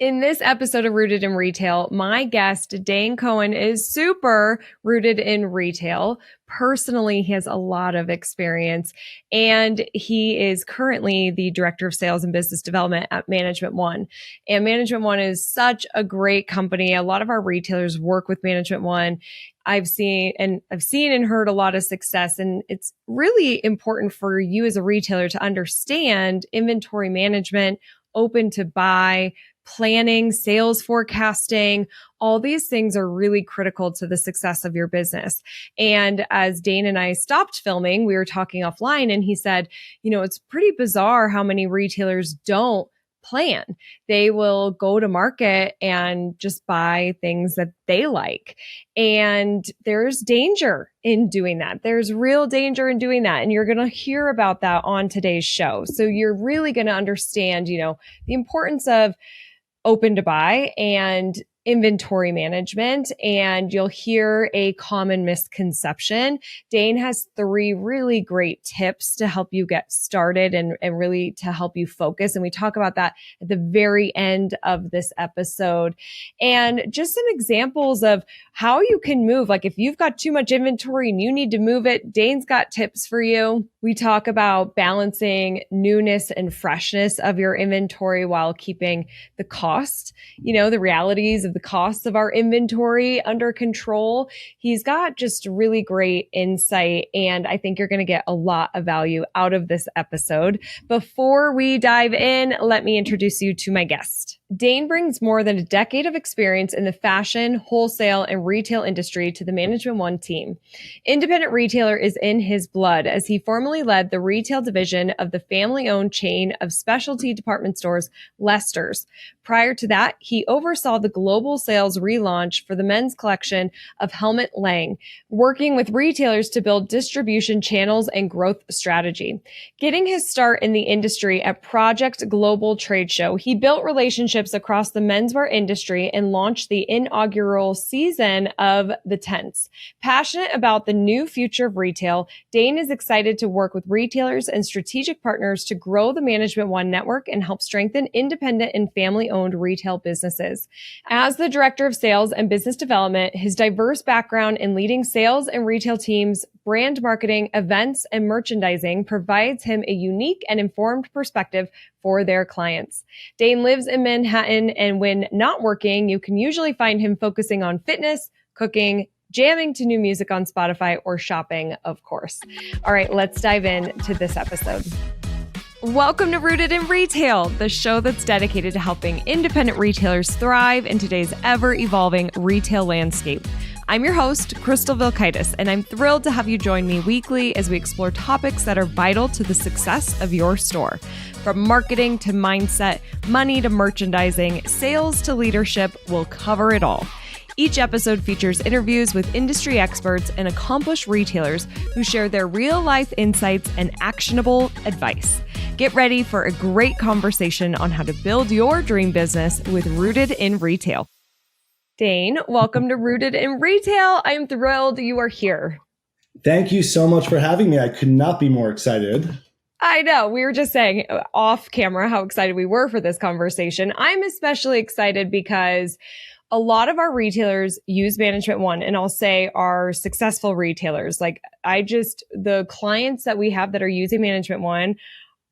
In this episode of Rooted in Retail, my guest, Dane Cohen, is super rooted in retail. Personally, he has a lot of experience, and he is currently the Director of Sales and Business Development at Management One. And Management One is such a great company. A lot of our retailers work with Management One. I've seen and heard a lot of success, and it's really important for you as a retailer to understand inventory management, open to buy, planning, sales forecasting. All these things are really critical to the success of your business. And as Dane and I stopped filming, we were talking offline, and he said, it's pretty bizarre how many retailers don't plan. They will go to market and just buy things that they like. And there's danger in doing that. There's real danger in doing that. And you're going to hear about that on today's show. So you're really going to understand, the importance of open to buy and inventory management, and you'll hear a common misconception. Dane has 3 really great tips to help you get started and really to help you focus. And we talk about that at the very end of this episode. And just some examples of how you can move. Like if you've got too much inventory and you need to move it, Dane's got tips for you. We talk about balancing newness and freshness of your inventory while keeping the cost, the realities of the costs of our inventory under control. He's got just really great insight, and I think you're going to get a lot of value out of this episode. Before we dive in, let me introduce you to my guest. Dane brings more than a decade of experience in the fashion, wholesale, and retail industry to the Management One team. Independent retailer is in his blood, as he formerly led the retail division of the family-owned chain of specialty department stores, Lester's. Prior to that, he oversaw the global sales relaunch for the men's collection of Helmut Lang, working with retailers to build distribution channels and growth strategy. Getting his start in the industry at Project Global Trade Show, he built relationships across the menswear industry and launched the inaugural season of the Tents. Passionate about the new future of retail, Dane is excited to work with retailers and strategic partners to grow the Management One network and help strengthen independent and family-owned retail businesses. As the Director of Sales and Business Development, his diverse background in leading sales and retail teams, brand marketing, events, and merchandising provides him a unique and informed perspective for their clients. Dane lives in Manhattan, and when not working, you can usually find him focusing on fitness, cooking, jamming to new music on Spotify, or shopping, of course. All right, let's dive into this episode. Welcome to Rooted in Retail, the show that's dedicated to helping independent retailers thrive in today's ever-evolving retail landscape. I'm your host, Crystal Vilkaitis, and I'm thrilled to have you join me weekly as we explore topics that are vital to the success of your store. From marketing to mindset, money to merchandising, sales to leadership, we'll cover it all. Each episode features interviews with industry experts and accomplished retailers who share their real-life insights and actionable advice. Get ready for a great conversation on how to build your dream business with Rooted in Retail. Dane, welcome to Rooted in Retail. I am thrilled you are here. Thank you so much for having me. I could not be more excited. I know. We were just saying off camera how excited we were for this conversation. I'm especially excited because a lot of our retailers use Management One, and I'll say are successful retailers. The clients that we have that are using Management One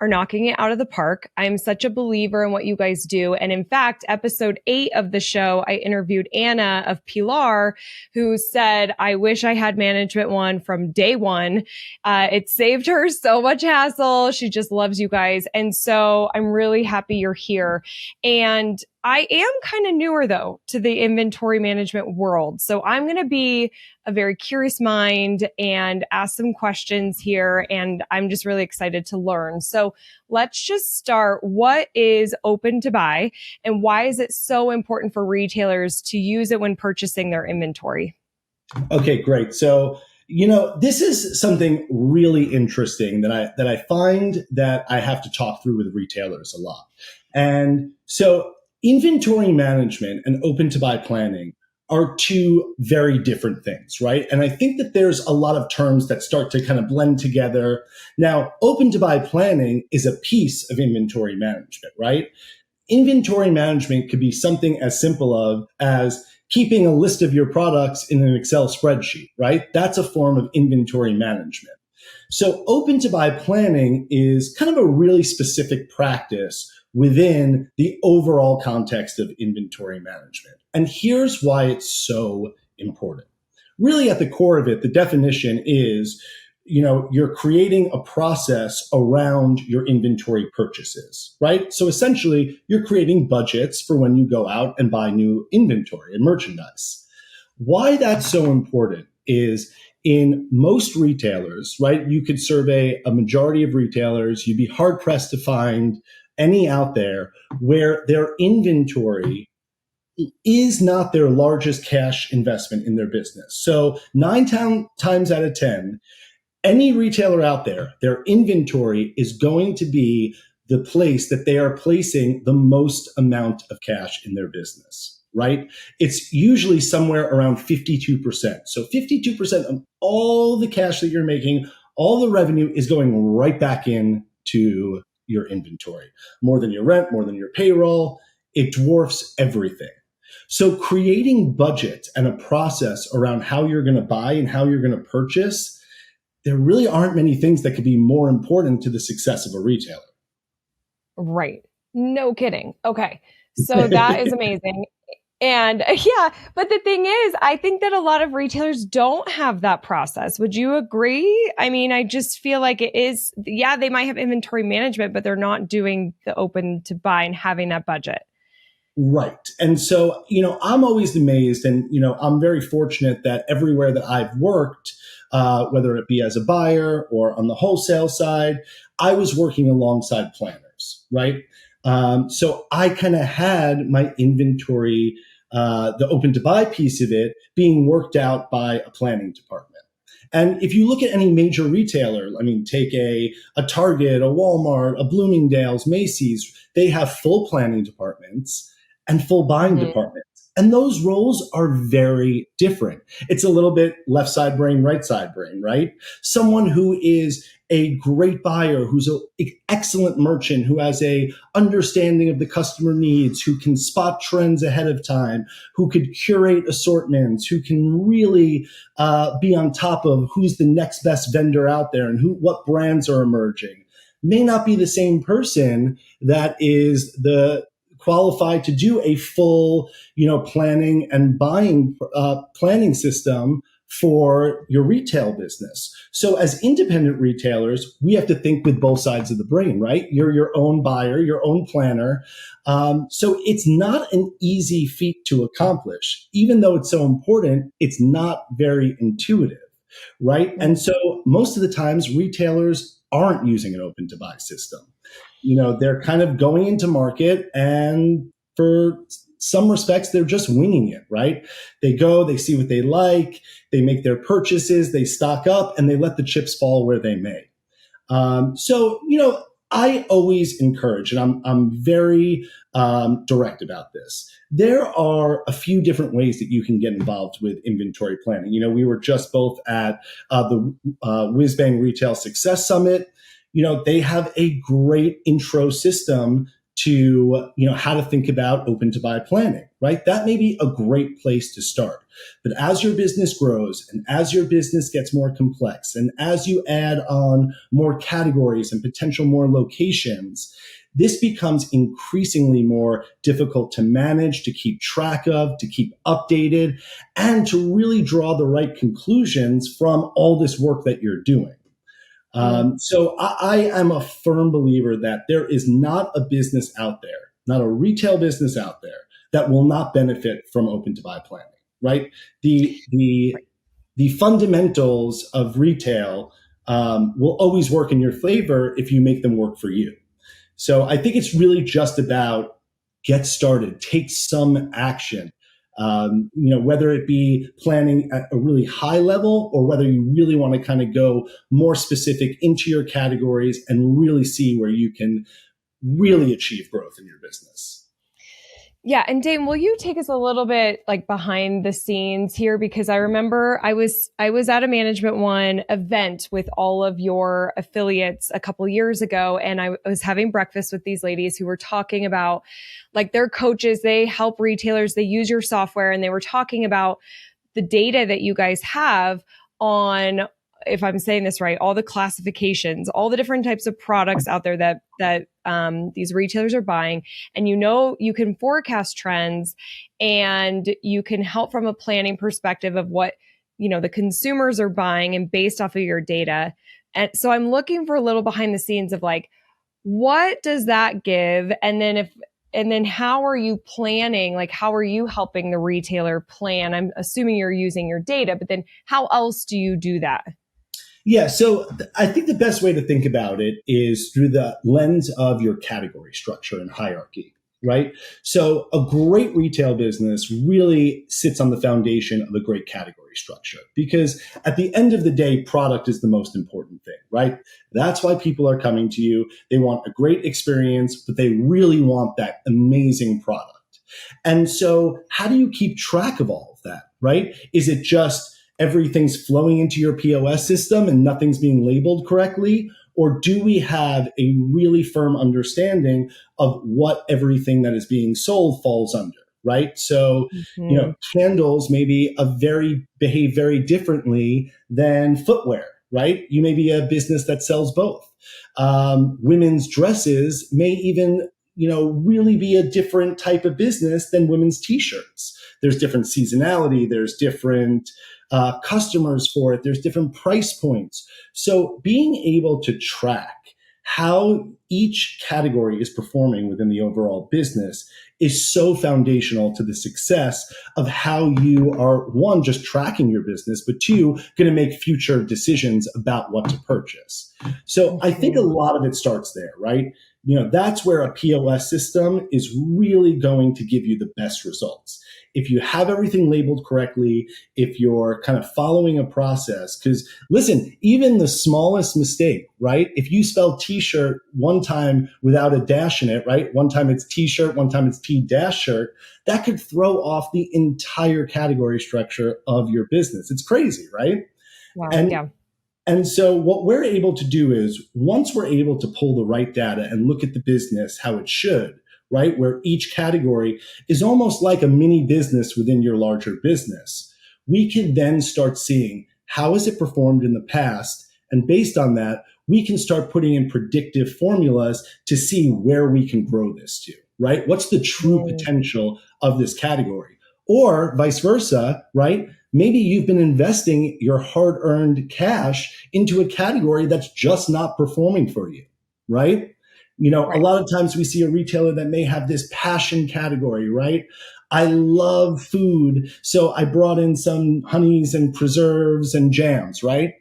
are knocking it out of the park. I'm such a believer in what you guys do. And in fact, episode 8 of the show, I interviewed Anna of Pilar, who said, I wish I had Management One from day one. It saved her so much hassle. She just loves you guys. And so I'm really happy you're here. And I am kind of newer though to the inventory management world. So I'm going to be a very curious mind and ask some questions here. And I'm just really excited to learn. So let's just start. What is open to buy and why is it so important for retailers to use it when purchasing their inventory? Okay, great. So, this is something really interesting that I find that I have to talk through with retailers a lot. And so inventory management and open to buy planning are 2 very different things, right? And I think that there's a lot of terms that start to kind of blend together. Now, open to buy planning is a piece of inventory management, right? inventory management could be something as simple as keeping a list of your products in an Excel spreadsheet, right? That's a form of inventory management. So open to buy planning is kind of a really specific practice within the overall context of inventory management. And here's why it's so important. Really at the core of it, the definition is, you're creating a process around your inventory purchases, right? So essentially you're creating budgets for when you go out and buy new inventory and merchandise. Why that's so important is in most retailers, right? You could survey a majority of retailers. You'd be hard pressed to find any out there where their inventory is not their largest cash investment in their business. So times out of 10, any retailer out there, their inventory is going to be the place that they are placing the most amount of cash in their business, right? It's usually somewhere around 52%. So 52% of all the cash that you're making, all the revenue is going right back into your inventory. More than your rent, more than your payroll. It dwarfs everything. So creating budget and a process around how you're going to buy and how you're going to purchase, there really aren't many things that could be more important to the success of a retailer. Right. No kidding. Okay. So that is amazing. And yeah, but the thing is, I think that a lot of retailers don't have that process. Would you agree? I mean, I just feel like it is, yeah, they might have inventory management, but they're not doing the open to buy and having that budget. Right. And so, I'm always amazed and, I'm very fortunate that everywhere that I've worked, whether it be as a buyer or on the wholesale side, I was working alongside planners, right? So I kind of had my inventory, the open to buy piece of it being worked out by a planning department. And if you look at any major retailer, I mean, take a Target, a Walmart, a Bloomingdale's, Macy's, they have full planning departments and full buying departments. And those roles are very different. It's a little bit left side brain, right side brain, right? Someone who is a great buyer, who's an excellent merchant, who has a understanding of the customer needs, who can spot trends ahead of time, who could curate assortments, who can really be on top of who's the next best vendor out there and what brands are emerging, may not be the same person that is the qualified to do a full, planning and buying planning system for your retail business. So as independent retailers, we have to think with both sides of the brain, right? You're your own buyer, your own planner. So it's not an easy feat to accomplish. Even though it's so important, it's not very intuitive, right? And so most of the times retailers aren't using an open to buy system. They're kind of going into market, and for some respects, they're just winging it, right? They go, they see what they like, they make their purchases, they stock up, and they let the chips fall where they may. So, I always encourage, and I'm very direct about this. There are a few different ways that you can get involved with inventory planning. We were just both at the Whiz Bang Retail Success Summit. They have a great intro system to, how to think about open to buy planning, right? That may be a great place to start. But as your business grows and as your business gets more complex and as you add on more categories and potential more locations, this becomes increasingly more difficult to manage, to keep track of, to keep updated, and to really draw the right conclusions from all this work that you're doing. So I am a firm believer that there is not a business out there, not a retail business out there that will not benefit from open to buy planning, right? The fundamentals of retail will always work in your favor if you make them work for you. So I think it's really just about get started, take some action. Whether it be planning at a really high level or whether you really want to kind of go more specific into your categories and really see where you can really achieve growth in your business. Yeah, and Dane, will you take us a little bit like behind the scenes here? Because I remember I was at a Management One event with all of your affiliates a couple years ago, and I was having breakfast with these ladies who were talking about like their coaches, they help retailers, they use your software, and they were talking about the data that you guys have on, if I'm saying this right, all the classifications, all the different types of products out there that these retailers are buying, and you can forecast trends, and you can help from a planning perspective of what the consumers are buying, and based off of your data. And so I'm looking for a little behind the scenes of like, what does that give? And then how are you planning? Like, how are you helping the retailer plan? I'm assuming you're using your data, but then how else do you do that? Yeah, so I think the best way to think about it is through the lens of your category structure and hierarchy, right? So a great retail business really sits on the foundation of a great category structure because at the end of the day, product is the most important thing, right? That's why people are coming to you. They want a great experience, but they really want that amazing product. And so how do you keep track of all of that, right? Is it just everything's flowing into your POS system and nothing's being labeled correctly? Or do we have a really firm understanding of what everything that is being sold falls under, right? So, Mhm. candles maybe behave very differently than footwear, right? You may be a business that sells both. Women's dresses may even really be a different type of business than women's t-shirts. There's different seasonality. There's different customers for it. There's different price points. So being able to track how each category is performing within the overall business is so foundational to the success of how you are, one, just tracking your business, but two, going to make future decisions about what to purchase. So I think a Mhm. lot of it starts there, right? That's where a POS system is really going to give you the best results. If you have everything labeled correctly, if you're kind of following a process, because listen, even the smallest mistake, right? If you spell t-shirt one time without a dash in it, right? One time it's t-shirt, one time it's t-dash shirt, that could throw off the entire category structure of your business. It's crazy, right? Wow. And Yeah. and so what we're able to do is once we're able to pull the right data and look at the business how it should, right? Where each category is almost like a mini business within your larger business, we can then start seeing how has it performed in the past. And based on that, we can start putting in predictive formulas to see where we can grow this to, right? What's the true Mm. potential of this category? Or vice versa, right? Maybe you've been investing your hard earned cash into a category that's just not performing for you, right? A Right. lot of times we see a retailer that may have this passion category, right? I love food, so I brought in some honeys and preserves and jams, right?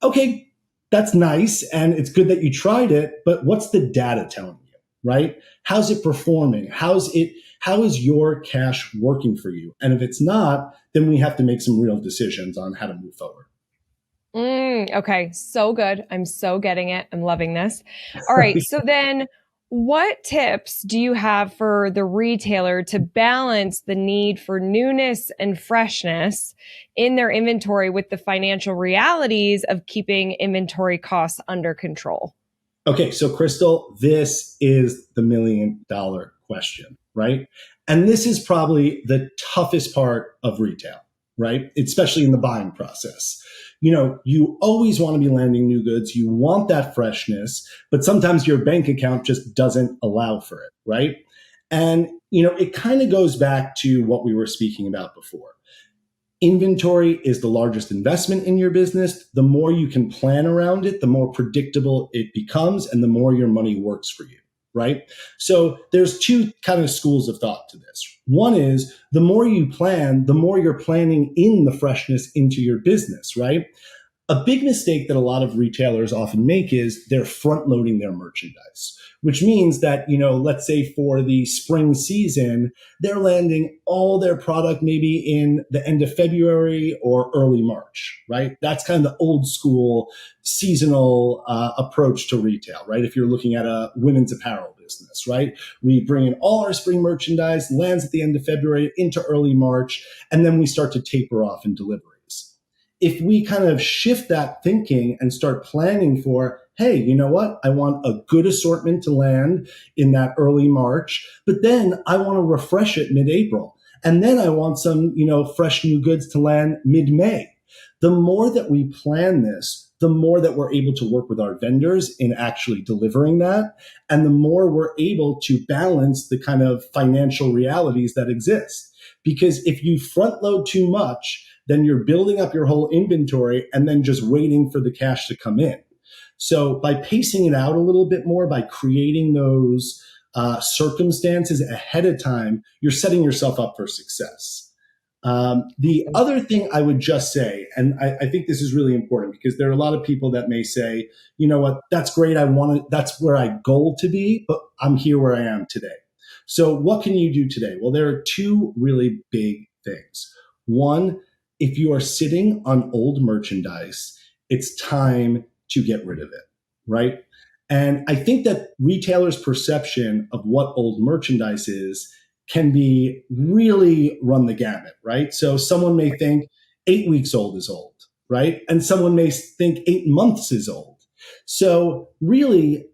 Okay, that's nice and it's good that you tried it, but what's the data telling you, right? How's it performing? How is your cash working for you? And if it's not, then we have to make some real decisions on how to move forward. Okay, so good. I'm so getting it. I'm loving this. All right, so then what tips do you have for the retailer to balance the need for newness and freshness in their inventory with the financial realities of keeping inventory costs under control? Okay, so Crystal, this is the $1 million question, right? And this is probably the toughest part of retail, right? Especially in the buying process. You always want to be landing new goods. You want that freshness, but sometimes your bank account just doesn't allow for it, right? And, it kind of goes back to what we were speaking about before. Inventory is the largest investment in your business. The more you can plan around it, the more predictable it becomes and the more your money works for you, right? So there's two kind of schools of thought to this. One is the more you plan, the more you're planning in the freshness into your business, right? A big mistake that a lot of retailers often make is they're front loading their merchandise, which means that, let's say for the spring season, they're landing all their product maybe in the end of February or early March, right? That's kind of the old school seasonal approach to retail, right? If you're looking at a women's apparel business, right? We bring in all our spring merchandise, lands at the end of February into early March, and then we start to taper off in deliveries. If we kind of shift that thinking and start planning for, hey, you know what? I want a good assortment to land in that early March, but then I want to refresh it mid-April. And then I want some, fresh new goods to land mid-May. The more that we plan this, the more that we're able to work with our vendors in actually delivering that. And the more we're able to balance the kind of financial realities that exist. Because if you front load too much, then you're building up your whole inventory and then just waiting for the cash to come in. So by pacing it out a little bit more, by creating those circumstances ahead of time, you're setting yourself up for success. The other thing I would just say, and I think this is really important because there are a lot of people that may say, you know what, that's great. That's where I goal to be, but I'm here where I am today. So what can you do today? Well, there are two really big things. One, if you are sitting on old merchandise, it's time to get rid of it, right? And I think that retailers' perception of what old merchandise is can be really run the gamut, right? So someone may think 8 weeks old is old, right? And someone may think 8 months is old. So really,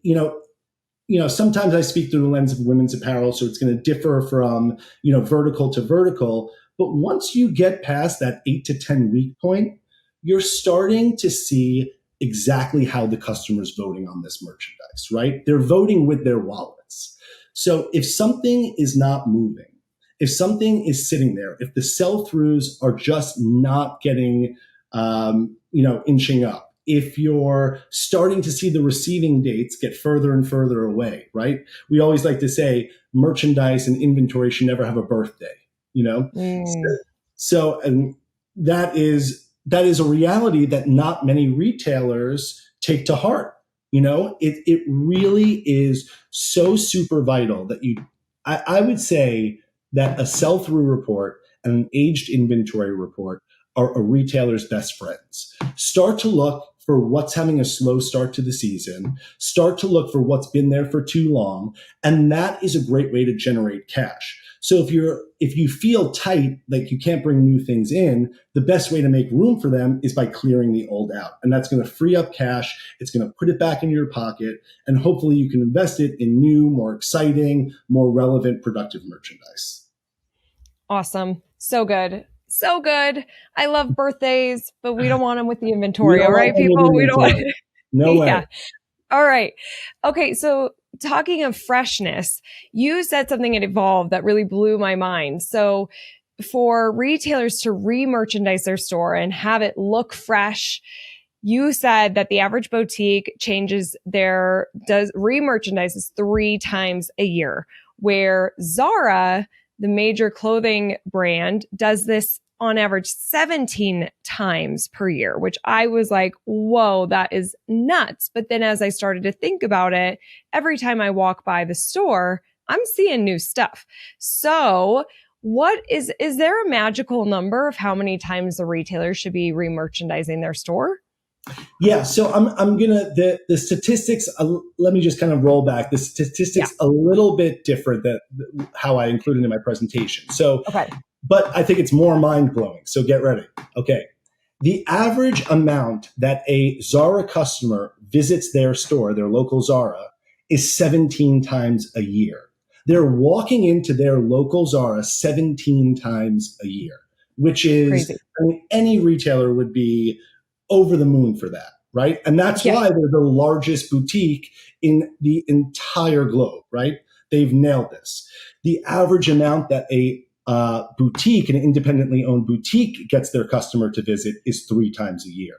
sometimes I speak through the lens of women's apparel, so it's going to differ from, vertical to vertical. But once you get past that 8 to 10 week point, you're starting to see exactly how the customer's voting on this merchandise, right? They're voting with their wallets. So if something is not moving, if something is sitting there, if the sell-throughs are just not getting, inching up, if you're starting to see the receiving dates get further and further away, right? We always like to say merchandise and inventory should never have a birthday. So and that is a reality that not many retailers take to heart. It really is so super vital that I would say that a sell-through report and an aged inventory report are a retailer's best friends. Start to look for what's having a slow start to the season, start to look for what's been there for too long, and that is a great way to generate cash. So if you feel tight, like you can't bring new things in, the best way to make room for them is by clearing the old out. And that's going to free up cash. It's going to put it back in your pocket, and hopefully you can invest it in new, more exciting, more relevant, productive merchandise. Awesome. So good. So good. I love birthdays, but we don't want them with the inventory. All right, people? We don't want No way. Yeah. All right. Okay. So talking of freshness, you said something at Evolve that really blew my mind. So for retailers to re-merchandise their store and have it look fresh, you said that the average boutique re-merchandises 3 times a year, where Zara, the major clothing brand, does this on average 17 times per year, which I was like, whoa, that is nuts. But then as I started to think about it, every time I walk by the store, I'm seeing new stuff. So is there a magical number of how many times the retailer should be re-merchandising their store? Yeah, so I'm gonna the statistics. Let me just kind of roll back. The statistics a little bit different than how I included in my presentation. So, okay. But I think it's more mind blowing. So get ready. Okay, the average amount that a Zara customer visits their store, their local Zara, is 17 times a year. They're walking into their local Zara 17 times a year, which is crazy. Any retailer would be over the moon for that, right? And that's why they're the largest boutique in the entire globe, right? They've nailed this. The average amount that a boutique, an independently owned boutique, gets their customer to visit is 3 times a year.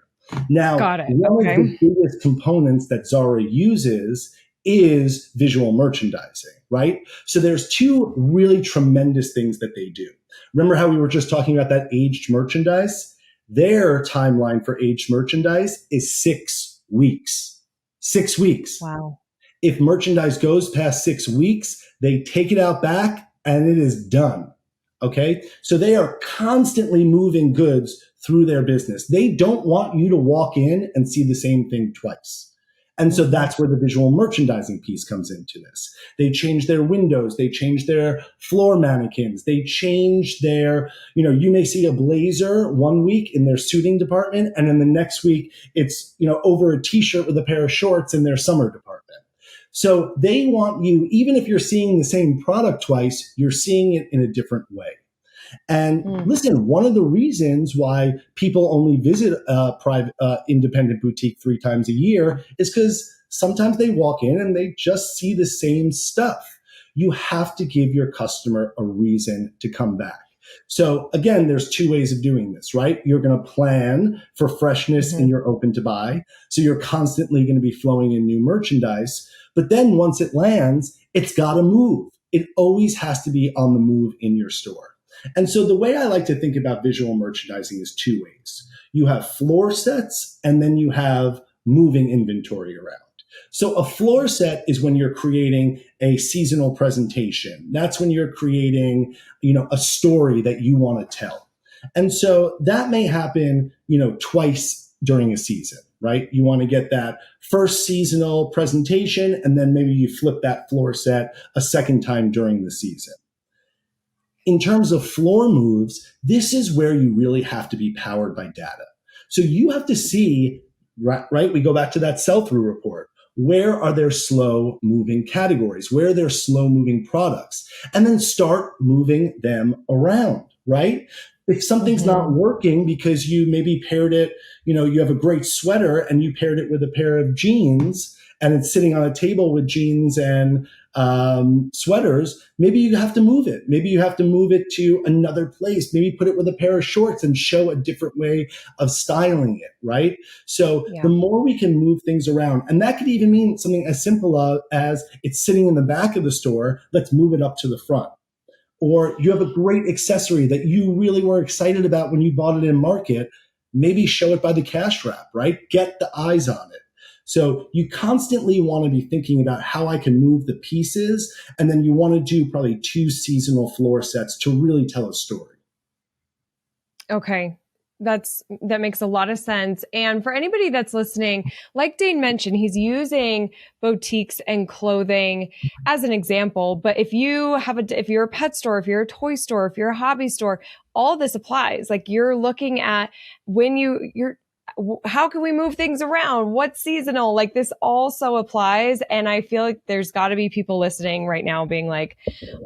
Now, one of the biggest components that Zara uses is visual merchandising, right? So there's 2 really tremendous things that they do. Remember how we were just talking about that aged merchandise? Their timeline for aged merchandise is 6 weeks. 6 weeks. Wow. If merchandise goes past 6 weeks, they take it out back and it is done. Okay. So they are constantly moving goods through their business. They don't want you to walk in and see the same thing twice. And so that's where the visual merchandising piece comes into this. They change their windows. They change their floor mannequins. They change their, you may see a blazer one week in their suiting department. And then the next week it's, over a t-shirt with a pair of shorts in their summer department. So they want you, even if you're seeing the same product twice, you're seeing it in a different way. And listen, one of the reasons why people only visit a private independent boutique 3 times a year is because sometimes they walk in and they just see the same stuff. You have to give your customer a reason to come back. So again, there's 2 ways of doing this, right? You're going to plan for freshness in your open to buy. So you're constantly going to be flowing in new merchandise. But then once it lands, it's got to move. It always has to be on the move in your store. And so the way I like to think about visual merchandising is 2 ways. You have floor sets and then you have moving inventory around. So a floor set is when you're creating a seasonal presentation. That's when you're creating, a story that you want to tell. And so that may happen, twice during a season, right? You want to get that first seasonal presentation and then maybe you flip that floor set a second time during the season. In terms of floor moves, this is where you really have to be powered by data. So you have to see, right? We go back to that sell-through report. Where are there slow moving categories? Where are there slow moving products? And then start moving them around, right? If something's not working because you maybe paired it, you have a great sweater and you paired it with a pair of jeans and it's sitting on a table with jeans and sweaters, maybe you have to move it. Maybe you have to move it to another place. Maybe put it with a pair of shorts and show a different way of styling it, right? So the more we can move things around, and that could even mean something as simple as it's sitting in the back of the store, let's move it up to the front. Or you have a great accessory that you really were excited about when you bought it in market, maybe show it by the cash wrap, right? Get the eyes on it. So you constantly want to be thinking about how I can move the pieces. And then you want to do probably 2 seasonal floor sets to really tell a story. Okay. That makes a lot of sense. And for anybody that's listening, like Dane mentioned, he's using boutiques and clothing as an example. But if you're a pet store, if you're a toy store, if you're a hobby store, all this applies. Like you're looking at how can we move things around? What's seasonal? Like this also applies. And I feel like there's got to be people listening right now being like,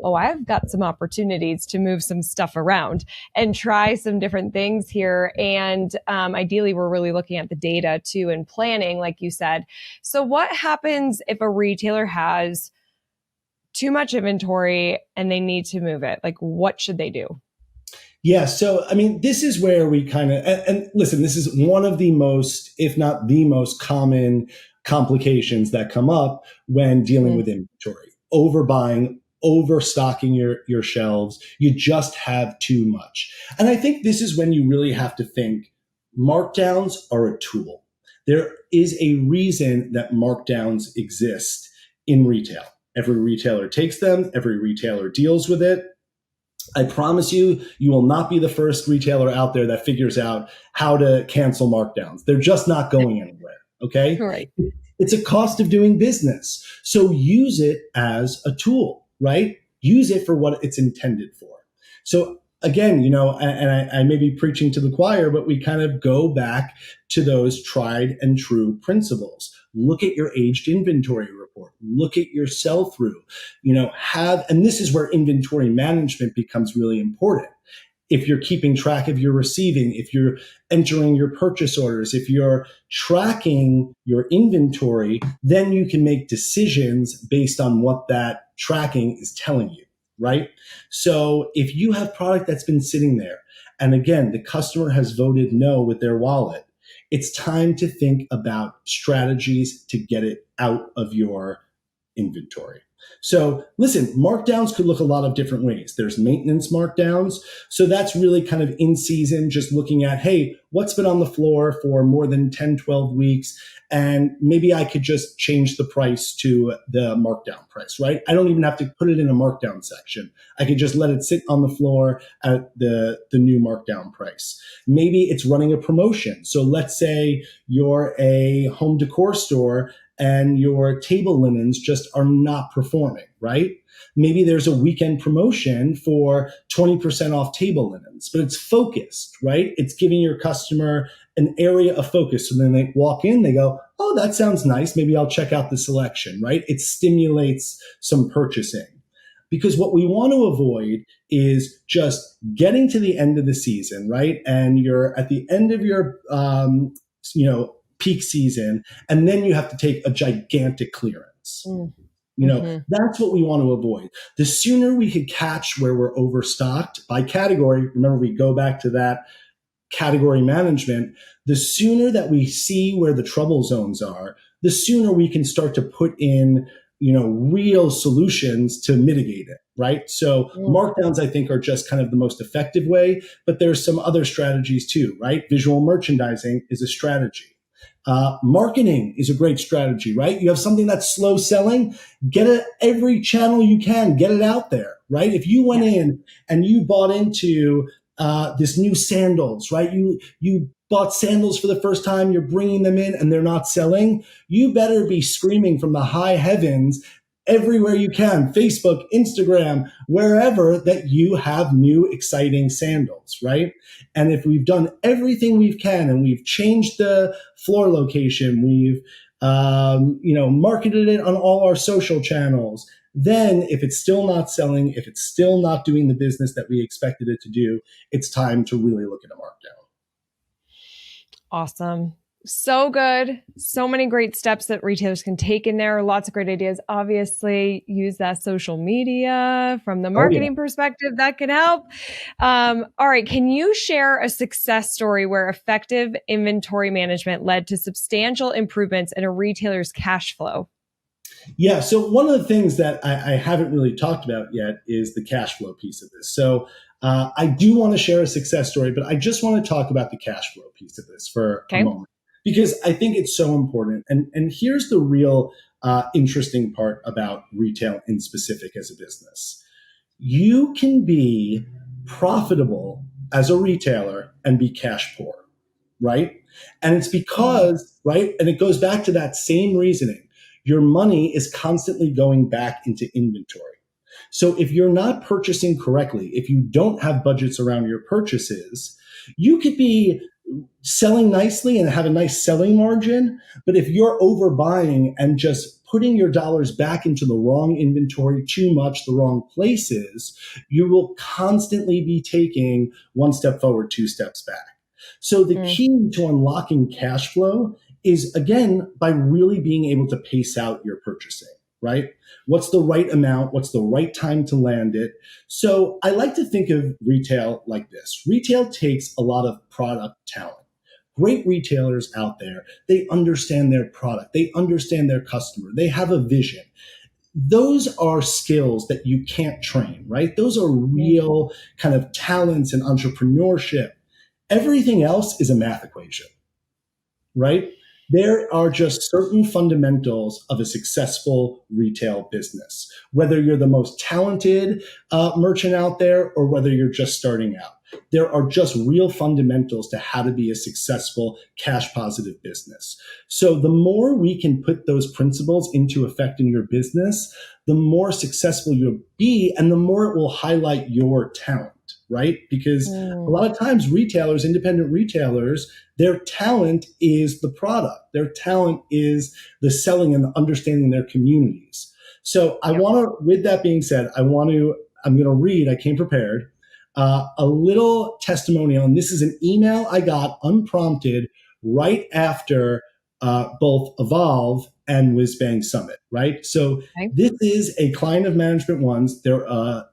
oh, I've got some opportunities to move some stuff around and try some different things here. And ideally, we're really looking at the data too and planning, like you said. So what happens if a retailer has too much inventory and they need to move it? Like what should they do? Yeah. So, this is where we kind of, and listen, this is one of the most, if not the most common complications that come up when dealing with inventory. Overbuying, overstocking your shelves. You just have too much. And I think this is when you really have to think markdowns are a tool. There is a reason that markdowns exist in retail. Every retailer takes them. Every retailer deals with it. I promise you, you will not be the first retailer out there that figures out how to cancel markdowns. They're just not going anywhere. Okay. Right. It's a cost of doing business. So use it as a tool, right? Use it for what it's intended for. So again, and I may be preaching to the choir, but we kind of go back to those tried and true principles. Look at your aged inventory report. Look at your sell-through. And this is where inventory management becomes really important. If you're keeping track of your receiving, if you're entering your purchase orders, if you're tracking your inventory, then you can make decisions based on what that tracking is telling you, right? So if you have product that's been sitting there, and again, the customer has voted no with their wallet, it's time to think about strategies to get it out of your inventory. So listen, markdowns could look a lot of different ways. There's maintenance markdowns. So that's really kind of in season, just looking at, hey, what's been on the floor for more than 10, 12 weeks? And maybe I could just change the price to the markdown price, right? I don't even have to put it in a markdown section. I could just let it sit on the floor at the new markdown price. Maybe it's running a promotion. So let's say you're a home decor store and your table linens just are not performing, right? Maybe there's a weekend promotion for 20% off table linens, but it's focused, right? It's giving your customer an area of focus. So then they walk in, they go, oh, that sounds nice. Maybe I'll check out the selection, right? It stimulates some purchasing. Because what we want to avoid is just getting to the end of the season, right? And you're at the end of your, peak season, and then you have to take a gigantic clearance. That's what we want to avoid. The sooner we could catch where we're overstocked by category, remember we go back to that category management, the sooner that we see where the trouble zones are, the sooner we can start to put in, real solutions to mitigate it, right? So markdowns, I think, are just kind of the most effective way, but there's some other strategies too, right? Visual merchandising is a strategy. Marketing is a great strategy, right? You have something that's slow selling, get it every channel you can, get it out there, right? If you went in and you bought into this new sandals, right? You bought sandals for the first time, you're bringing them in and they're not selling. You better be screaming from the high heavens everywhere you can, Facebook, Instagram, wherever, that you have new exciting sandals, right? And if we've done everything we can and we've changed the floor location, we've marketed it on all our social channels, then if it's still not selling, if it's still not doing the business that we expected it to do, it's time to really look at a markdown. Awesome. So good. So many great steps that retailers can take in there. Lots of great ideas. Obviously, use that social media from the marketing perspective. That can help. All right. Can you share a success story where effective inventory management led to substantial improvements in a retailer's cash flow? Yeah. So one of the things that I haven't really talked about yet is the cash flow piece of this. So I do want to share a success story, but I just want to talk about the cash flow piece of this for a moment, because I think it's so important. And here's the real interesting part about retail in specific as a business. You can be profitable as a retailer and be cash poor, right? And it's because, right? And it goes back to that same reasoning. Your money is constantly going back into inventory. So if you're not purchasing correctly, if you don't have budgets around your purchases, you could be selling nicely and have a nice selling margin. But if you're overbuying and just putting your dollars back into the wrong inventory too much, the wrong places, you will constantly be taking one step forward, two steps back. So the key to unlocking cash flow is, again, by really being able to pace out your purchasing, right? What's the right amount? What's the right time to land it? So I like to think of retail like this. Retail takes a lot of product talent. Great retailers out there, they understand their product. They understand their customer. They have a vision. Those are skills that you can't train, right? Those are real kind of talents and entrepreneurship. Everything else is a math equation, right? There are just certain fundamentals of a successful retail business, whether you're the most talented merchant out there or whether you're just starting out. There are just real fundamentals to how to be a successful cash positive business. So the more we can put those principles into effect in your business, the more successful you'll be and the more it will highlight your talent, right? Because a lot of times retailers, independent retailers, their talent is the product. Their talent is the selling and the understanding their communities. So I want to, with that being said, I'm going to read, I came prepared, a little testimonial. And this is an email I got unprompted right after both Evolve and Whiz Bang Summit, right? So this is a client of Management One's. They're a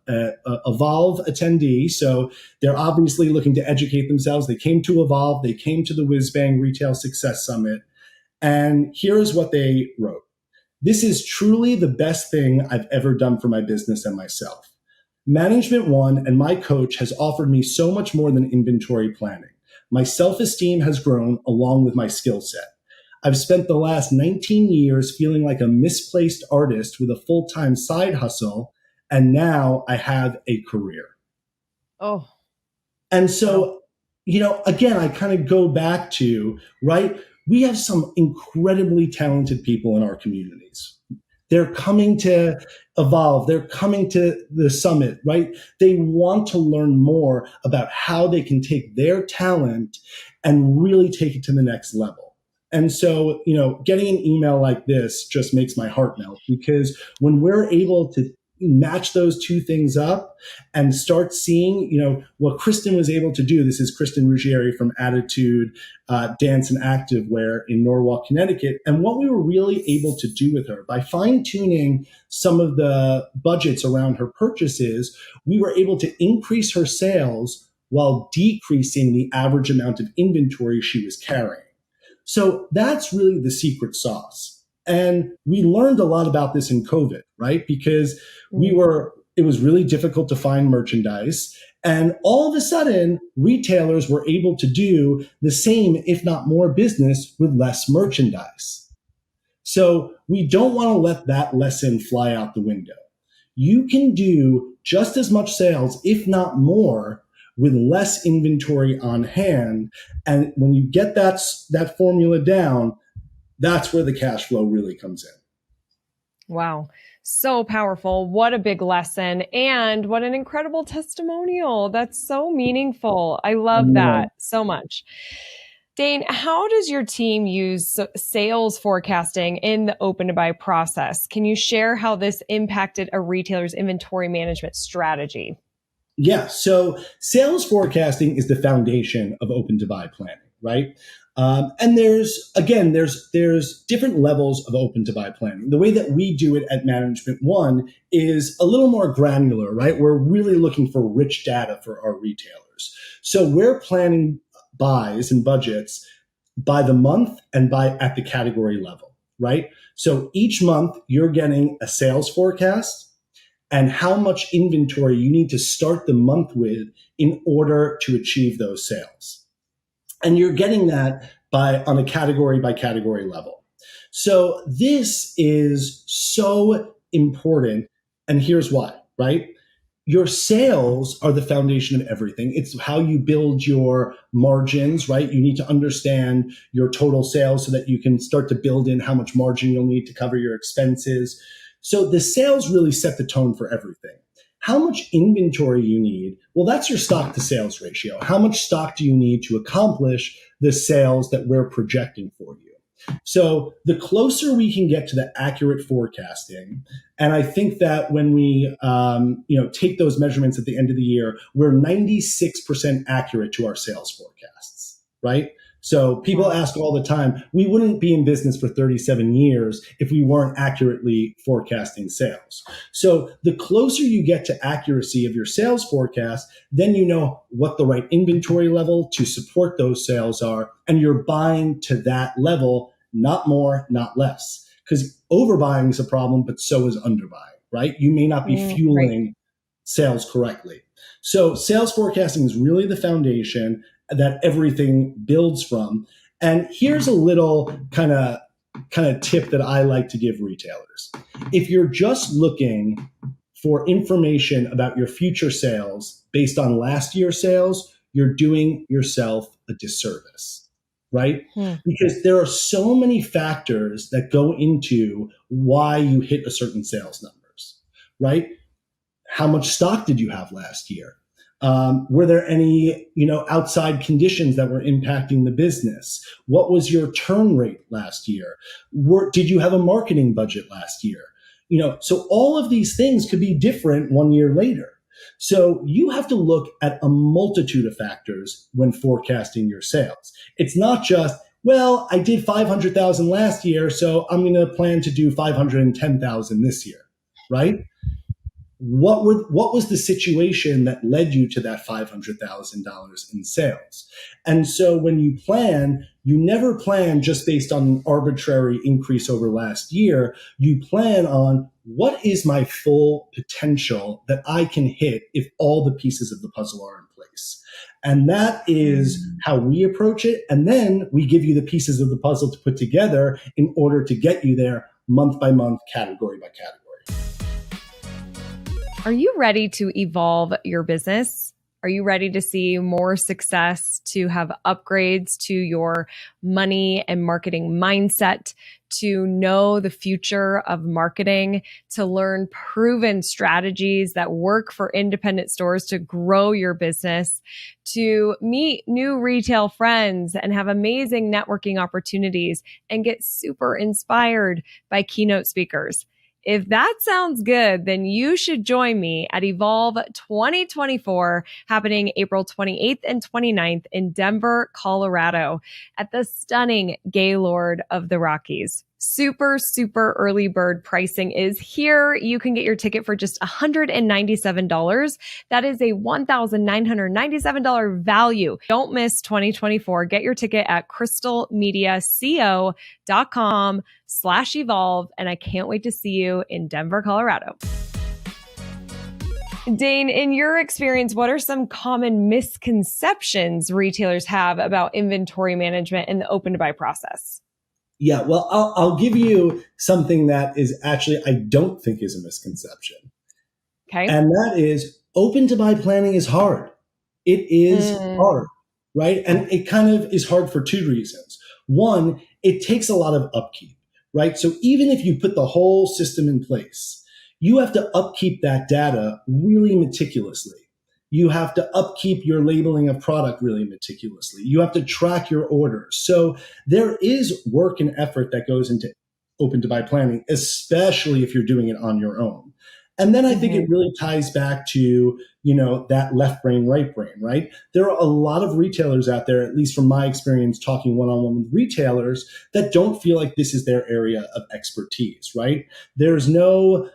Evolve attendee. So they're obviously looking to educate themselves. They came to Evolve. They came to the Whiz Bang Retail Success Summit. And here is what they wrote. This is truly the best thing I've ever done for my business and myself. Management One and my coach has offered me so much more than inventory planning. My self-esteem has grown along with my skill set. I've spent the last 19 years feeling like a misplaced artist with a full-time side hustle, and now I have a career. Oh, And wow. so, again, I kind of go back to, right? We have some incredibly talented people in our communities. They're coming to evolve. They're coming to the summit, right? They want to learn more about how they can take their talent and really take it to the next level. And so, getting an email like this just makes my heart melt, because when we're able to match those two things up and start seeing, what Kristen was able to do. This is Kristen Ruggieri from Attitude Dance and Activewear in Norwalk, Connecticut. And what we were really able to do with her by fine tuning some of the budgets around her purchases, we were able to increase her sales while decreasing the average amount of inventory she was carrying. So that's really the secret sauce. And we learned a lot about this in COVID, right? Because it was really difficult to find merchandise. And all of a sudden, retailers were able to do the same, if not more business with less merchandise. So we don't want to let that lesson fly out the window. You can do just as much sales, if not more, with less inventory on hand. And when you get that formula down, that's where the cash flow really comes in. Wow. So powerful. What a big lesson. And what an incredible testimonial. That's so meaningful. I love that so much. Dane, how does your team use sales forecasting in the open to buy process? Can you share how this impacted a retailer's inventory management strategy? Yeah. So sales forecasting is the foundation of open to buy planning, right? And there's different levels of open to buy planning. The way that we do it at Management One is a little more granular, right? We're really looking for rich data for our retailers. So we're planning buys and budgets by the month and at the category level, right? So each month you're getting a sales forecast and how much inventory you need to start the month with in order to achieve those sales. And you're getting that on a category by category level. So this is so important. And here's why, right? Your sales are the foundation of everything. It's how you build your margins, right? You need to understand your total sales so that you can start to build in how much margin you'll need to cover your expenses. So the sales really set the tone for everything. How much inventory you need? Well, that's your stock to sales ratio. How much stock do you need to accomplish the sales that we're projecting for you? So the closer we can get to the accurate forecasting, and I think that when we take those measurements at the end of the year, we're 96% accurate to our sales forecasts, right? So people ask all the time, we wouldn't be in business for 37 years if we weren't accurately forecasting sales. So the closer you get to accuracy of your sales forecast, then you know what the right inventory level to support those sales are, and you're buying to that level, not more, not less. Because overbuying is a problem, but so is underbuying, right? You may not be fueling sales correctly. So sales forecasting is really the foundation that everything builds from. And here's a little kind of tip that I like to give retailers. If you're just looking for information about your future sales based on last year's sales, you're doing yourself a disservice, right? Because there are so many factors that go into why you hit a certain sales numbers, right? How much stock did you have last year? Were there any, outside conditions that were impacting the business? What was your turn rate last year? Did you have a marketing budget last year? So all of these things could be different 1 year later. So you have to look at a multitude of factors when forecasting your sales. It's not just, well, I did 500,000 last year, so I'm going to plan to do 510,000 this year, right? what was the situation that led you to that $500,000 in sales? And so when you plan, you never plan just based on an arbitrary increase over last year. You plan on what is my full potential that I can hit if all the pieces of the puzzle are in place. And that is how we approach it. And then we give you the pieces of the puzzle to put together in order to get you there month by month, category by category. Are you ready to evolve your business? Are you ready to see more success, to have upgrades to your money and marketing mindset, to know the future of marketing, to learn proven strategies that work for independent stores to grow your business, to meet new retail friends and have amazing networking opportunities and get super inspired by keynote speakers? If that sounds good, then you should join me at Evolve 2024, happening April 28th and 29th in Denver, Colorado, at the stunning Gaylord of the Rockies. Super, super early bird pricing is here. You can get your ticket for just $197. That is a $1,997 value. Don't miss 2024. Get your ticket at crystalmediaco.com/evolve. And I can't wait to see you in Denver, Colorado. Dane, in your experience, what are some common misconceptions retailers have about inventory management and the open to buy process? Yeah, well, I'll give you something that is actually, I don't think is a misconception. Okay. And that is open to buy planning is hard. It is hard, right? And it kind of is hard for two reasons. One, it takes a lot of upkeep, right? So even if you put the whole system in place, you have to upkeep that data really meticulously. You have to upkeep your labeling of product really meticulously. You have to track your orders. So there is work and effort that goes into open to buy planning, especially if you're doing it on your own. And then I think it really ties back to, that left brain, right brain, right? There are a lot of retailers out there, at least from my experience talking one-on-one with retailers, that don't feel like this is their area of expertise, right? There's no,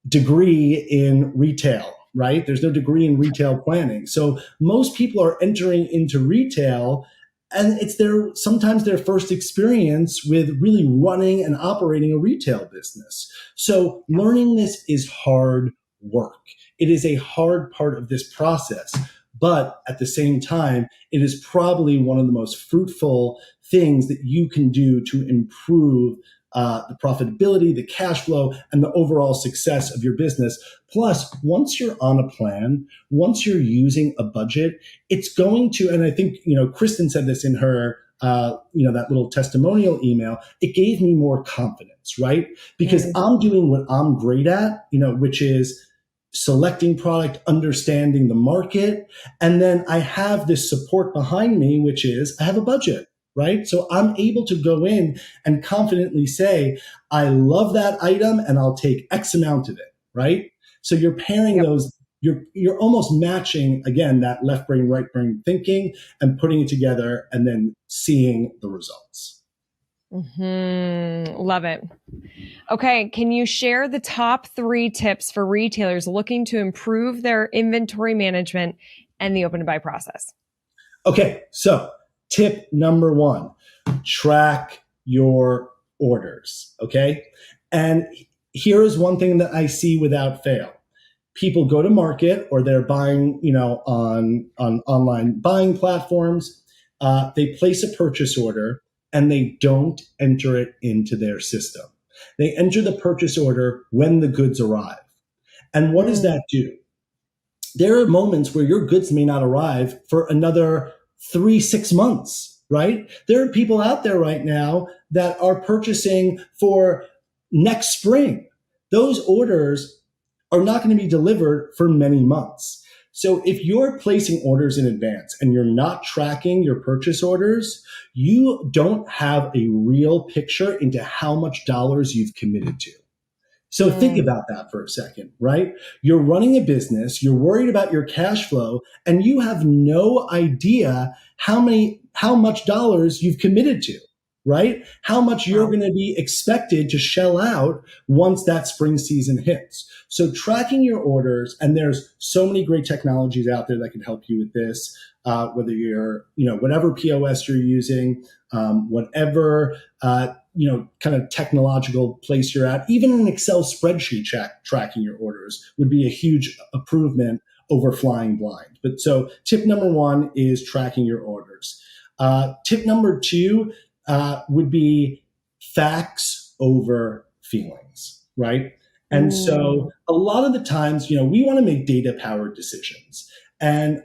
degree in retail, right? There's no degree in retail planning. So most people are entering into retail and it's sometimes their first experience with really running and operating a retail business. So learning this is hard work. It is a hard part of this process, but at the same time, it is probably one of the most fruitful things that you can do to improve the profitability, the cash flow, and the overall success of your business. Plus, once you're on a plan, once you're using a budget, it's going to, and I think, Kristen said this in her, that little testimonial email, it gave me more confidence, right? Because I'm doing what I'm great at, which is selecting product, understanding the market. And then I have this support behind me, which is I have a budget. Right? So I'm able to go in and confidently say, I love that item and I'll take X amount of it. Right? So you're pairing those, you're almost matching again, that left brain, right brain thinking and putting it together and then seeing the results. Love it. Okay. Can you share the top 3 tips for retailers looking to improve their inventory management and the open to buy process? Okay. So tip number 1, track your orders. Okay. And here is one thing that I see without fail. People go to market or they're buying, on online buying platforms. They place a purchase order and they don't enter it into their system. They enter the purchase order when the goods arrive. And what does that do? There are moments where your goods may not arrive for another 3-6 months, right? There are people out there right now that are purchasing for next spring. Those orders are not going to be delivered for many months. So if you're placing orders in advance and you're not tracking your purchase orders, you don't have a real picture into how much dollars you've committed to. So think about that for a second, right? You're running a business, you're worried about your cash flow, and you have no idea how much dollars you've committed to. right? How much you're Wow. going to be expected to shell out once that spring season hits. So tracking your orders, and there's so many great technologies out there that can help you with this. Whether you're, whatever POS you're using, whatever, kind of technological place you're at, even an Excel spreadsheet tracking your orders would be a huge improvement over flying blind. But so tip number one is tracking your orders. Tip number two would be facts over feelings, right? And so Ooh. a lot of the times, we want to make data powered decisions. And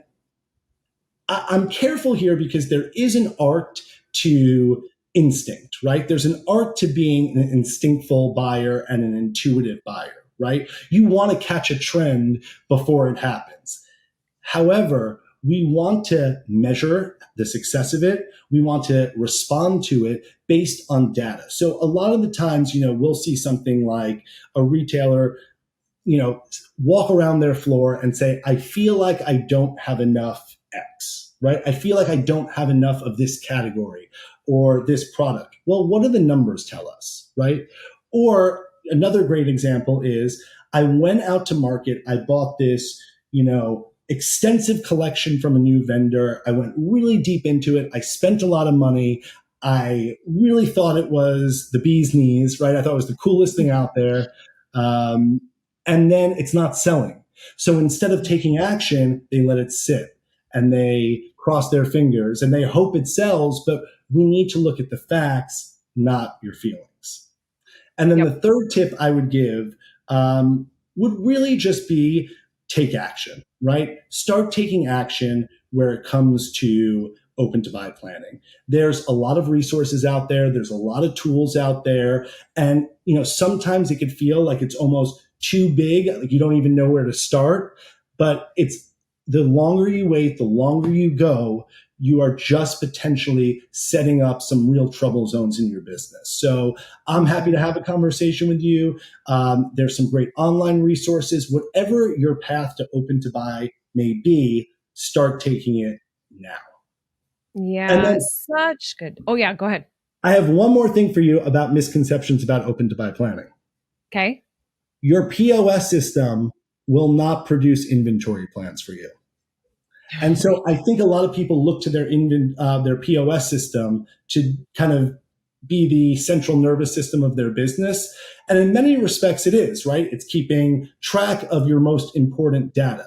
I'm careful here because there is an art to instinct, right? There's an art to being an instinctful buyer and an intuitive buyer, right? You want to catch a trend before it happens. However, we want to measure the success of it. We want to respond to it based on data. So a lot of the times, we'll see something like a retailer, walk around their floor and say, I feel like I don't have enough X, right? I feel like I don't have enough of this category or this product. Well, what do the numbers tell us, right? Or another great example is I went out to market, I bought this, extensive collection from a new vendor. I went really deep into it. I spent a lot of money. I really thought it was the bee's knees, right? I thought it was the coolest thing out there. Um, and then it's not selling. So instead of taking action, they let it sit and they cross their fingers and they hope it sells. But we need to look at the facts, not your feelings. And then the Yep. third tip I would give would really just be take action, right? Start taking action where it comes to open to buy planning. There's a lot of resources out there. There's a lot of tools out there. And, sometimes it could feel like it's almost too big, like you don't even know where to start. But it's the longer you wait, the longer you go, you are just potentially setting up some real trouble zones in your business. So I'm happy to Mhm. have a conversation with you. There's some great online resources. Whatever your path to open to buy may be, start taking it now. And Yeah, then such good. Oh, yeah, go ahead. I have one more thing for you about misconceptions about open to buy planning. Okay. Your POS system will not produce inventory plans for you. And so I think a lot of people look to their POS system to kind of be the central nervous system of their business. And in many respects, it is, right? It's keeping track of your most important data.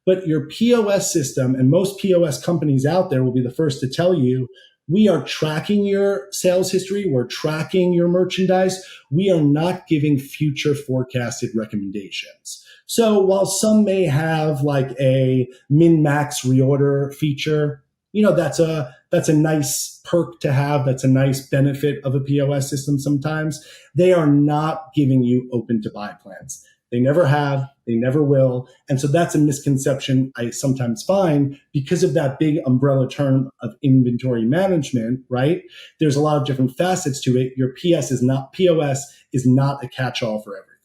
But your POS system, and most POS companies out there will be the first to tell you, we are tracking your sales history. We're tracking your merchandise. We are not giving future forecasted recommendations. So while some may have like a min-max reorder feature, that's a nice perk to have. That's a nice benefit of a POS system sometimes. They are not giving you open to buy plans. They never have, they never will. And so that's a misconception I sometimes find because of that big umbrella term of inventory management, right? There's a lot of different facets to it. Your POS is not a catch-all for everything.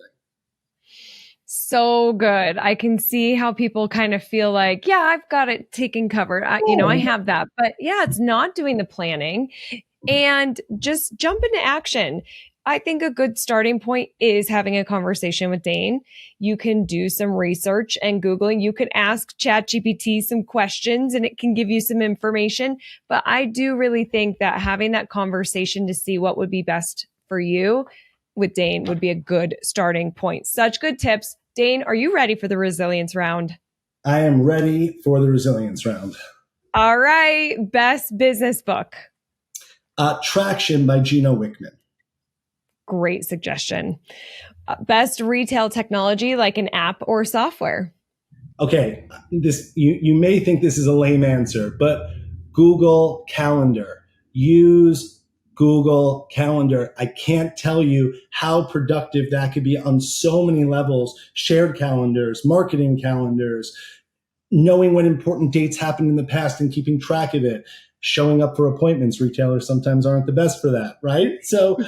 So good. I can see how people kind of feel like, yeah, I've got it taken covered. I have that. But yeah, it's not doing the planning and just jump into action. I think a good starting point is having a conversation with Dane. You can do some research and Googling. You could ask ChatGPT some questions and it can give you some information. But I do really think that having that conversation to see what would be best for you with Dane would be a good starting point. Such good tips. Dane, are you ready for the resilience round? I am ready for the resilience round. All right. Best business book. Traction by Gino Wickman. Great suggestion. Best retail technology like an app or software. Okay, this you may think this is a lame answer, but Google Calendar. Use Google Calendar. I can't tell you how productive that could be on so many levels. Shared calendars, marketing calendars, knowing what important dates happened in the past and keeping track of it, showing up for appointments. Retailers sometimes aren't the best for that, right? So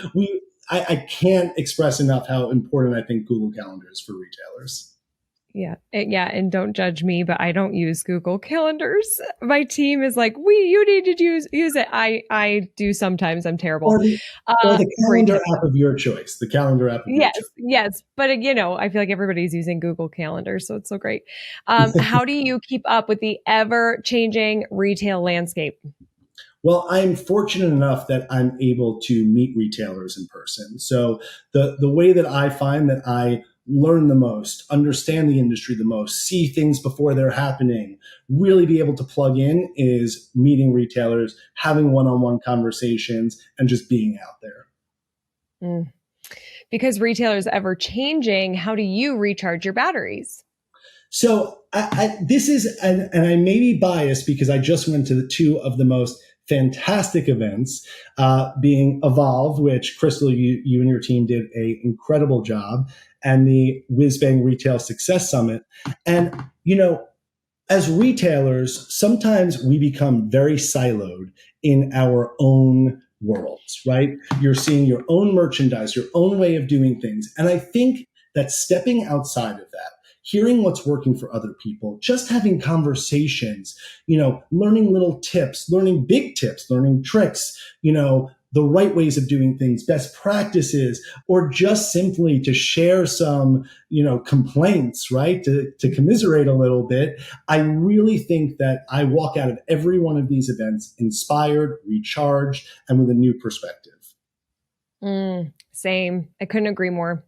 I can't express enough how important I think Google Calendar is for retailers. Yeah. And don't judge me, but I don't use Google calendars. My team is like, you need to use it. I do sometimes. I'm terrible. Or the Great calendar tip. app of your choice. The calendar app of your choice. Yes. But I feel like everybody's using Google Calendar, so it's so great. How do you keep up with the ever changing retail landscape? Well, I'm fortunate enough that I'm able to meet retailers in person. So the way that I find that I learn the most, understand the industry the most, see things before they're happening, really be able to plug in is meeting retailers, having one-on-one conversations, and just being out there. Mm. Because retailers ever changing, how do you recharge your batteries? So this is, and I may be biased because I just went to the two of the most fantastic events, being Evolve, which Crystal, you and your team did a incredible job, and the Whiz Bang Retail Success Summit. And, as retailers, sometimes we become very siloed in our own worlds, right? You're seeing your own merchandise, your own way of doing things. And I think that stepping outside of that, hearing what's working for other people, just having conversations, learning little tips, learning big tips, learning tricks, the right ways of doing things, best practices, or just simply to share some, complaints, right? To commiserate a little bit. I really think that I walk out of every one of these events inspired, recharged, and with a new perspective. Same. I couldn't agree more.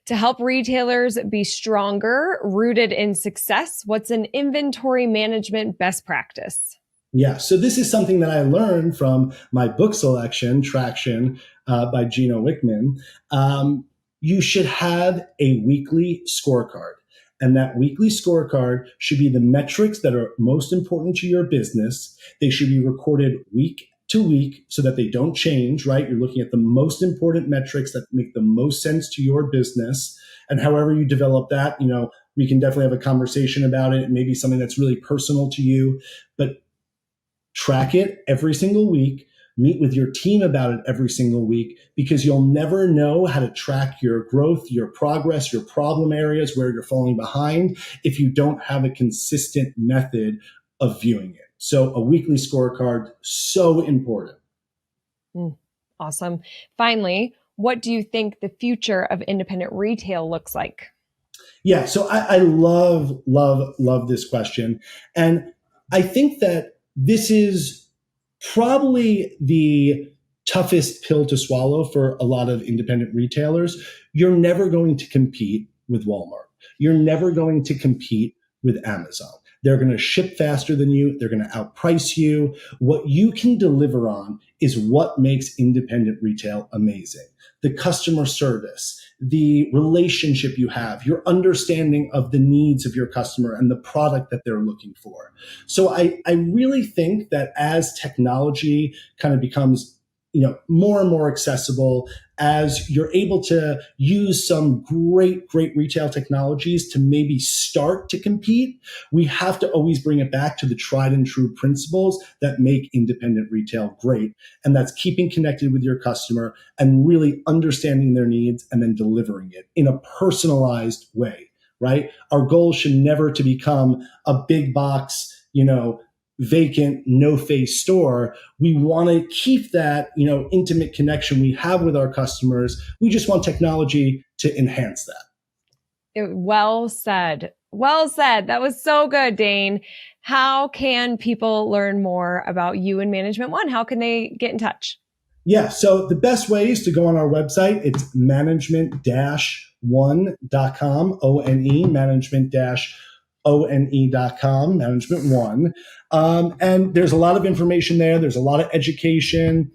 To help retailers be stronger, rooted in success, what's an inventory management best practice? Yeah, so this is something that I learned from my book selection, Traction, by Gino Wickman. You should have a weekly scorecard. And that weekly scorecard should be the metrics that are most important to your business. They should be recorded week to week so that they don't change, right? You're looking at the most important metrics that make the most sense to your business. And however you develop that, we can definitely have a conversation about it. It may be something that's really personal to you, but track it every single week, meet with your team about it every single week, because you'll never know how to track your growth, your progress, your problem areas, where you're falling behind, if you don't have a consistent method of viewing it. So a weekly scorecard, so important. Awesome. Finally, what do you think the future of independent retail looks like? Yeah, so I love, love, love this question. And I think that this is probably the toughest pill to swallow for a lot of independent retailers. You're never going to compete with Walmart. You're never going to compete with Amazon. They're going to ship faster than you. They're going to outprice you. What you can deliver on is what makes independent retail amazing. The customer service, the relationship you have, your understanding of the needs of your customer and the product that they're looking for. So I really think that as technology kind of becomes more and more accessible, as you're able to use some great retail technologies to maybe start to compete, we have to always bring it back to the tried and true principles that make independent retail great. And that's keeping connected with your customer and really understanding their needs and then delivering it in a personalized way, right? Our goal should never to become a big box, vacant, no face store. We want to keep that, intimate connection we have with our customers. We just want technology to enhance that. Well said. Well said. That was so good, Dane. How can people learn more about you and Management One? How can they get in touch? Yeah. So the best way is to go on our website. It's management-one.com, ONE, management-one.com, Management One. And there's a lot of information there. There's a lot of education.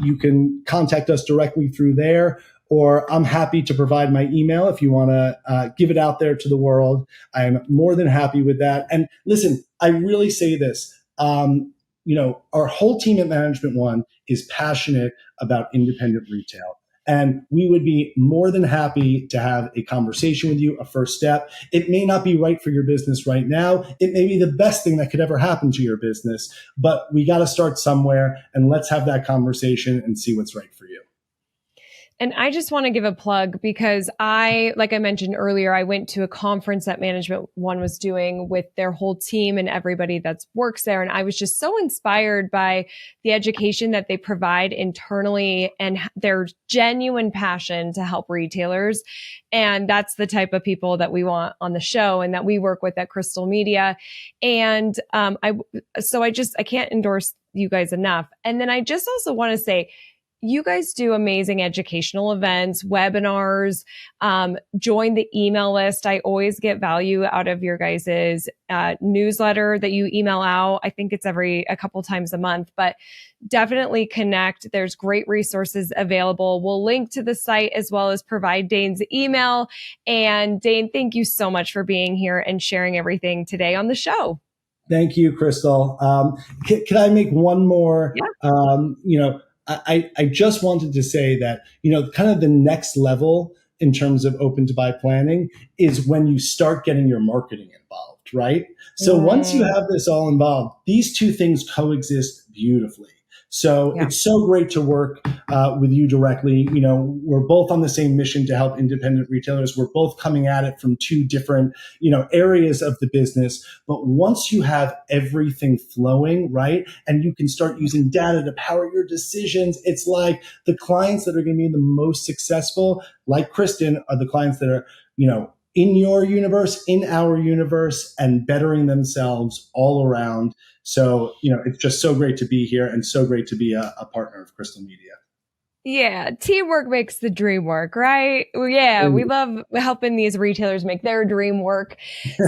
You can contact us directly through there, or I'm happy to provide my email if you want to give it out there to the world. I am more than happy with that. And listen, I really say this. Our whole team at Management One is passionate about independent retail. And we would be more than happy to have a conversation with you, a first step. It may not be right for your business right now. It may be the best thing that could ever happen to your business, but we got to start somewhere, and let's have that conversation and see what's right for you. And I just want to give a plug because like I mentioned earlier, I went to a conference that Management One was doing with their whole team and everybody that works there. And I was just so inspired by the education that they provide internally and their genuine passion to help retailers. And that's the type of people that we want on the show and that we work with at Crystal Media. And I can't endorse you guys enough. And then I just also want to say, you guys do amazing educational events, webinars, join the email list. I always get value out of your guys's newsletter that you email out. I think it's a couple times a month, but definitely connect. There's great resources available. We'll link to the site as well as provide Dane's email. And Dane, thank you so much for being here and sharing everything today on the show. Thank you, Crystal. Can I make one more? Yeah. I just wanted to say that, kind of the next level in terms of open to buy planning is when you start getting your marketing involved, right? So once you have this all involved, these two things coexist beautifully. So it's so great to work with you directly. We're both on the same mission to help independent retailers. We're both coming at it from two different, areas of the business. But once you have everything flowing, right, and you can start using data to power your decisions, it's like the clients that are going to be the most successful, like Kristen, are the clients that are, in your universe, in our universe, and bettering themselves all around. So, it's just so great to be here and so great to be a partner of Crystal Media. Yeah, teamwork makes the dream work, right? Yeah, we love helping these retailers make their dream work.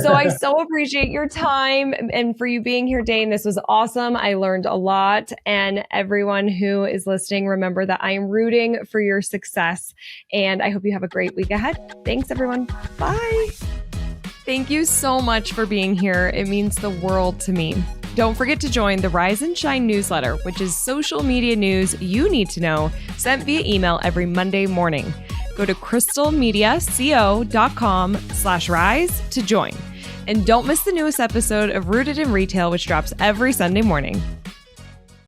So I so appreciate your time and for you being here, Dane. This was awesome. I learned a lot. And everyone who is listening, remember that I am rooting for your success. And I hope you have a great week ahead. Thanks, everyone. Bye. Thank you so much for being here. It means the world to me. Don't forget to join the Rise and Shine newsletter, which is social media news you need to know, sent via email every Monday morning. Go to crystalmediaco.com/rise to join. And don't miss the newest episode of Rooted in Retail, which drops every Sunday morning.